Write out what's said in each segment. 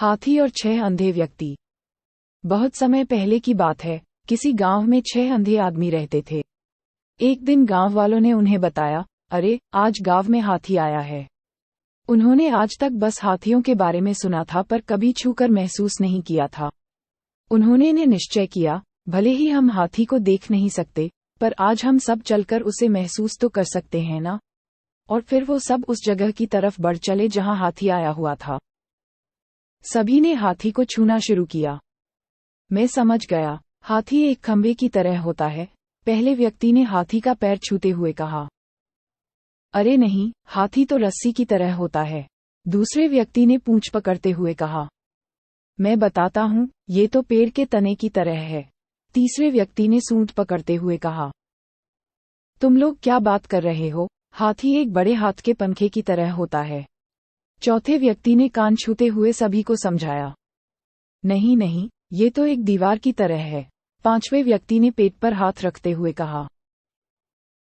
हाथी और 6 अंधे व्यक्ति। बहुत समय पहले की बात है, किसी गांव में 6 अंधे आदमी रहते थे। एक दिन गांव वालों ने उन्हें बताया, अरे आज गांव में हाथी आया है। उन्होंने आज तक बस हाथियों के बारे में सुना था पर कभी छूकर महसूस नहीं किया था। उन्होंने निश्चय किया, भले ही हम हाथी को देख नहीं सकते, पर आज हम सब चलकर उसे महसूस तो कर सकते हैं ना। और फिर वो सब उस जगह की तरफ बढ़ चले जहां हाथी आया हुआ था। सभी ने हाथी को छूना शुरू किया। मैं समझ गया, हाथी एक खंभे की तरह होता है। पहले व्यक्ति ने हाथी का पैर छूते हुए कहा, अरे नहीं, हाथी तो रस्सी की तरह होता है। दूसरे व्यक्ति ने पूंछ पकड़ते हुए कहा, मैं बताता हूँ, ये तो पेड़ के तने की तरह है। तीसरे व्यक्ति ने सूंड पकड़ते हुए कहा, तुम लोग क्या बात कर रहे हो, हाथी एक बड़े हाथ के पंखे की तरह होता है। चौथे व्यक्ति ने कान छूते हुए सभी को समझाया, नहीं नहीं, ये तो एक दीवार की तरह है। पांचवें व्यक्ति ने पेट पर हाथ रखते हुए कहा,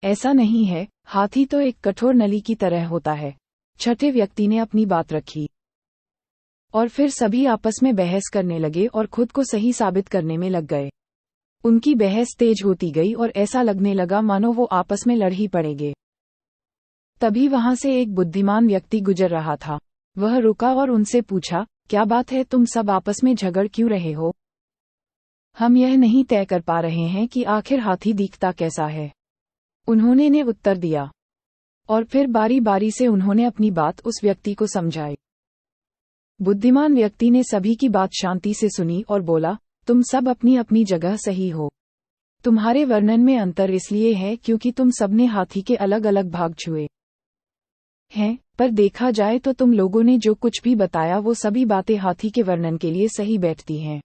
ऐसा नहीं है, हाथी तो एक कठोर नली की तरह होता है। छठे व्यक्ति ने अपनी बात रखी। और फिर सभी आपस में बहस करने लगे और खुद को सही साबित करने में लग गए। उनकी बहस तेज होती गई और ऐसा लगने लगा मानो वो आपस में लड़ ही पड़ेंगे। तभी वहां से एक बुद्धिमान व्यक्ति गुजर रहा था। वह रुका और उनसे पूछा, क्या बात है, तुम सब आपस में झगड़ क्यों रहे हो? हम यह नहीं तय कर पा रहे हैं कि आखिर हाथी दिखता कैसा है, उन्होंने उत्तर दिया। और फिर बारी बारी से उन्होंने अपनी बात उस व्यक्ति को समझाई। बुद्धिमान व्यक्ति ने सभी की बात शांति से सुनी और बोला, तुम सब अपनी अपनी जगह सही हो। तुम्हारे वर्णन में अंतर इसलिए है क्योंकि तुम सबने हाथी के अलग अलग भाग छुए हैं, पर देखा जाए तो तुम लोगों ने जो कुछ भी बताया वो सभी बातें हाथी के वर्णन के लिए सही बैठती हैं।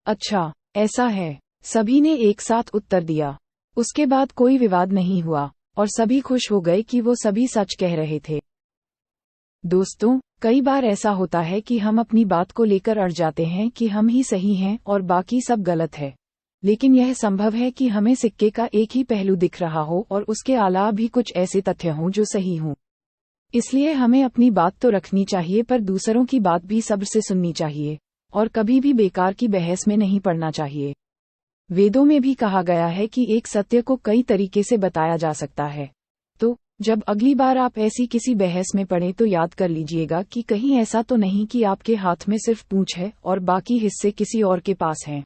अच्छा, ऐसा है, सभी ने एक साथ उत्तर दिया। उसके बाद कोई विवाद नहीं हुआ और सभी खुश हो गए कि वो सभी सच कह रहे थे। दोस्तों, कई बार ऐसा होता है कि हम अपनी बात को लेकर अड़ जाते हैं कि हम ही सही हैं और बाकी सब गलत है। लेकिन यह संभव है कि हमें सिक्के का एक ही पहलू दिख रहा हो और उसके अलावा भी कुछ ऐसे तथ्य हों जो सही हों। इसलिए हमें अपनी बात तो रखनी चाहिए पर दूसरों की बात भी सब्र से सुननी चाहिए और कभी भी बेकार की बहस में नहीं पड़ना चाहिए। वेदों में भी कहा गया है कि एक सत्य को कई तरीके से बताया जा सकता है। तो जब अगली बार आप ऐसी किसी बहस में पड़े तो याद कर लीजिएगा कि कहीं ऐसा तो नहीं कि आपके हाथ में सिर्फ पूंछ है और बाकी हिस्से किसी और के पास हैं।